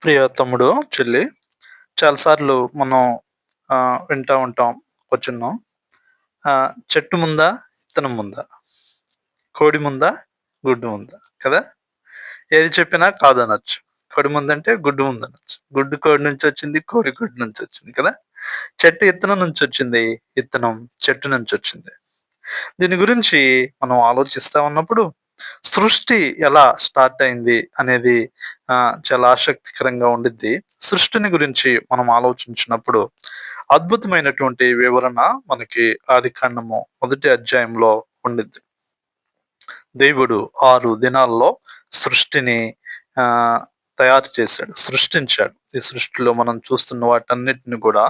ప్రియ తమ్ముడు, చెల్లి, చాలా సార్లు మనం వింటా ఉంటాం కూర్చున్నాం. చెట్టు ముందా? ఇత్తనం ముందా? కోడి ముందా? గుడ్డు ముందా? కదా! ఏది చెప్పినా కాదనొచ్చు. కోడి ముందంటే గుడ్డు ముందనొచ్చు. గుడ్డు కోడి నుంచొచ్చింది. కోడి గుడ్డు నుంచొచ్చింది కదా! చెట్టు ఇత్తనం నుంచొచ్చింది. ఇత్తనం చెట్టు నుంచొచ్చింది. దీని గురించి మనం ఆలోచిస్తా ఉన్నప్పుడు సృష్టి ఎలా స్టార్ట్ అయింది అనేది చాలా ఆసక్తికరంగా ఉండిద్ది. సృష్టిని గురించి మనం ఆలోచించినప్పుడు అద్భుతమైనటువంటి వివరణ మనకి ఆదికాండము మొదటి అధ్యాయంలో ఉండిద్ది. దేవుడు 6 దినాల్లో సృష్టిని ఆహ్, తయారు చేశాడు. సృష్టించాడు. ఈ సృష్టిలో మనం చూస్తున్న వాటన్నిటిని కూడా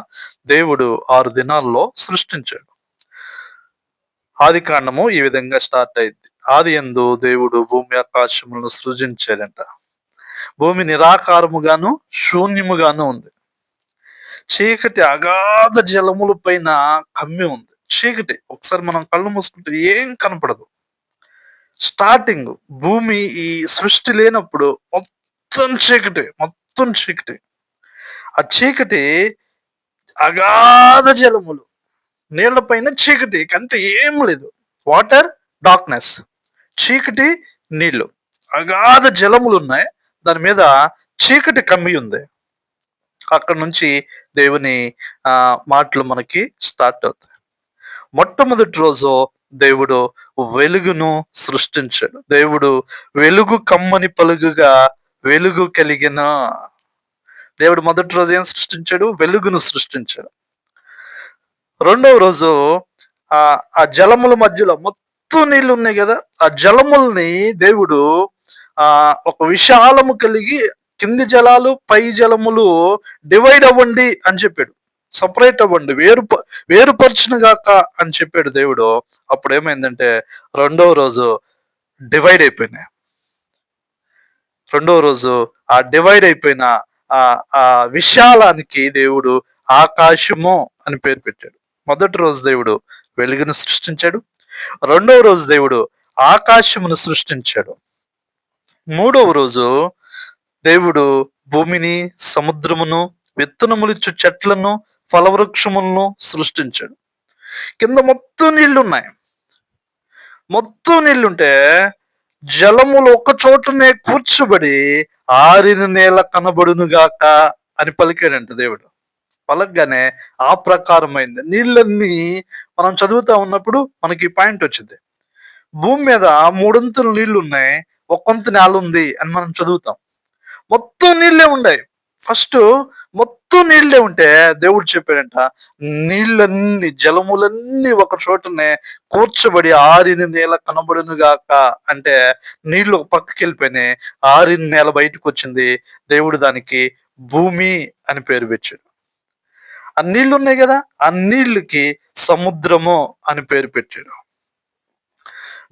దేవుడు 6 దినాల్లో సృష్టించాడు. ఆదికాండము ఈ విధంగా స్టార్ట్ అయింది. ఆదియందు దేవుడు భూమి ఆకాశములను సృజించాడంట. భూమి నిరాకారముగాను, శూన్యముగాను ఉంది. చీకటి అగాధ జలముల పైన కమ్మి ఉంది. చీకటి. ఒకసారి మనం కళ్ళు మూసుకుంటే ఏం కనపడదు. స్టార్టింగ్ భూమి ఈ సృష్టి లేనప్పుడు మొత్తం చీకటి. మొత్తం చీకటి. ఆ చీకటి అగాధ జలములు. నీళ్ల పైన చీకటి. ఇక అంతే ఏం లేదు. Water, darkness. చీకటి, నీళ్లు. అగాధ జలములున్నాయి. దాని మీద చీకటి కమ్మి ఉంది. అక్కడి నుంచి దేవుని మాటలు మనకి స్టార్ట్ అవుతాయి. మొట్టమొదటి రోజు దేవుడు వెలుగును సృష్టించాడు. దేవుడు వెలుగు కమ్మని పలుగుగా వెలుగు కలిగెను. దేవుడు మొదటి రోజు ఏం సృష్టించాడు? వెలుగును సృష్టించాడు. రెండవ రోజు ఆ జలముల మధ్యలో మొత్తం నీళ్ళు ఉన్నాయి కదా! ఆ జలముల్ని దేవుడు ఒక విశాలము కలిగి కింది జలాలు, పై జలములు డివైడ్ అవ్వండి అని చెప్పాడు. సెపరేట్ అవ్వండి, వేరుపరచును గాక అని చెప్పాడు దేవుడు. అప్పుడు ఏమైందంటే రెండవ రోజు డివైడ్ అయిపోయినాయి. రెండవ రోజు ఆ డివైడ్ అయిపోయిన ఆ ఆ విశాలానికి దేవుడు ఆకాశము అని పేరు పెట్టాడు. మొదటి రోజు దేవుడు వెలుగును సృష్టించాడు. రెండవ రోజు దేవుడు ఆకాశమును సృష్టించాడు. మూడవ రోజు దేవుడు భూమిని, సముద్రమును, విత్తనములిచ్చు చెట్లను, ఫలవృక్షములను సృష్టించాడు. కింద మొత్తం నీళ్లున్నాయి. మొత్తం నీళ్లుంటే జలములు ఒక చోటనే కూర్చబడి ఆరిన నేల కనబడునుగాక అని పలికాడంట దేవుడు. పలకగానే ఆ ప్రకారమైంది. నీళ్ళన్నీ మనం చదువుతా ఉన్నప్పుడు మనకి పాయింట్ వచ్చింది. భూమి మీద మూడొంతులు నీళ్లున్నాయి. ఒక్కొంతు నేల ఉంది అని మనం చదువుతాం. మొత్తం నీళ్ళే ఉండాయి. ఫస్ట్ మొత్తం నీళ్ళే ఉంటే దేవుడు చెప్పాడంట, నీళ్ళన్నీ జలములన్నీ ఒక చోటనే కూర్చబడి ఆరిన నేల కనబడును గాక అంటే నీళ్లు ఒక పక్కకి వెళ్ళిపోయినాయి. ఆరిన నేల బయటకు వచ్చింది. దేవుడు దానికి భూమి అని పేరు పెట్టాడు. ఆ నీళ్లు ఉన్నాయి కదా! ఆ నీళ్ళకి సముద్రము అని పేరు పెట్టాడు.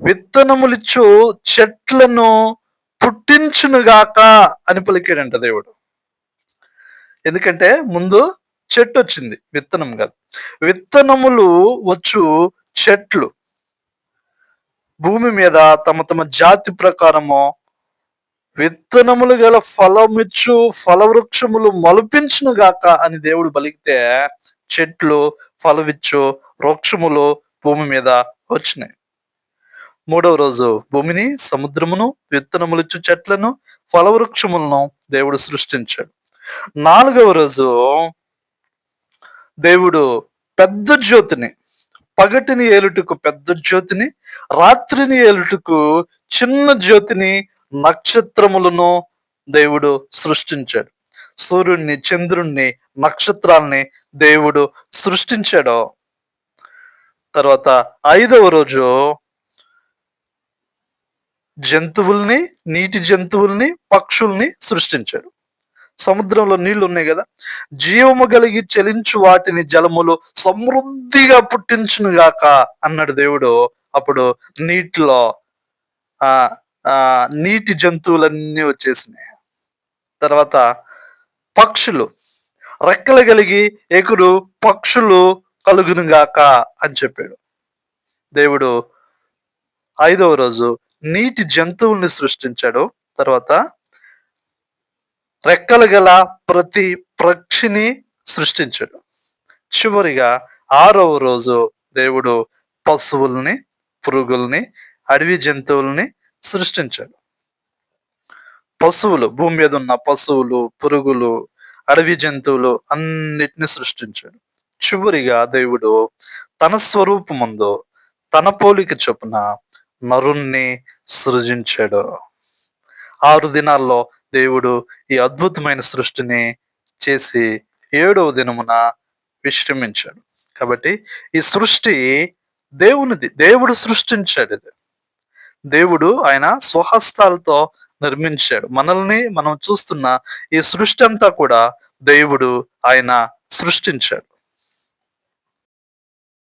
విత్తనములిచ్చు చెట్లను పుట్టించునుగాక అని పలికాడంట దేవుడు. ఎందుకంటే ముందు చెట్టు వచ్చింది, విత్తనం కాదు. విత్తనములు వచ్చు చెట్లు భూమి మీద తమ తమ జాతి ప్రకారము విత్తనములు గల ఫలమిచ్చు ఫలవృక్షములు మొలపించును గాక అని దేవుడు పలికితే చెట్లు ఫలవిచ్చు వృక్షములు భూమి మీద వచ్చినాయి. మూడవ రోజు భూమిని, సముద్రమును, విత్తనములిచ్చు చెట్లను, ఫలవృక్షములను దేవుడు సృష్టించాడు. నాలుగవ రోజు దేవుడు పెద్ద జ్యోతిని, పగటిని ఏలుటకు పెద్ద జ్యోతిని, రాత్రిని ఏలుటకు చిన్న జ్యోతిని, నక్షత్రములను దేవుడు సృష్టించాడు. సూర్యుడిని, చంద్రుణ్ణి, నక్షత్రాల్ని దేవుడు సృష్టించాడు. తర్వాత ఐదవ రోజు జంతువుల్ని, నీటి జంతువుల్ని, పక్షుల్ని సృష్టించాడు. సముద్రంలో నీళ్లు ఉన్నాయి కదా! జీవము కలిగి చలించు వాటిని జలములు సమృద్ధిగా పుట్టించును గాక అన్నాడు దేవుడు. అప్పుడు నీటిలో ఆహ్, నీటి జంతువులన్నీ వచ్చేసినాయి. తర్వాత పక్షులు రెక్కలు కలిగి ఎగురు పక్షులు కలుగును గాక అని చెప్పాడు. దేవుడు ఐదవ రోజు నీటి జంతువుల్ని సృష్టించాడు. తర్వాత రెక్కలు గల ప్రతి పక్షిని సృష్టించాడు. చివరిగా ఆరవ రోజు దేవుడు పశువుల్ని, పురుగుల్ని, అడవి జంతువుల్ని సృష్టించాడు. పశువులు, భూమి మీద ఉన్న పశువులు, పురుగులు, అడవి జంతువులు అన్నిటిని సృష్టించాడు. చివరిగా దేవుడు తన స్వరూపమందు, తన పోలిక చొప్పున నరుణ్ణి సృజించాడు. 6 దినాల్లో దేవుడు ఈ అద్భుతమైన సృష్టిని చేసి 7వ దినమున విశ్రమించాడు. కాబట్టి ఈ సృష్టి దేవునిది. దేవుడు సృష్టించాడు ఇది. దేవుడు ఆయన స్వహస్తాలతో నిర్మించాడు. మనం చూస్తున్న ఈ సృష్టి అంతా కూడా దేవుడు ఆయన సృష్టించాడు.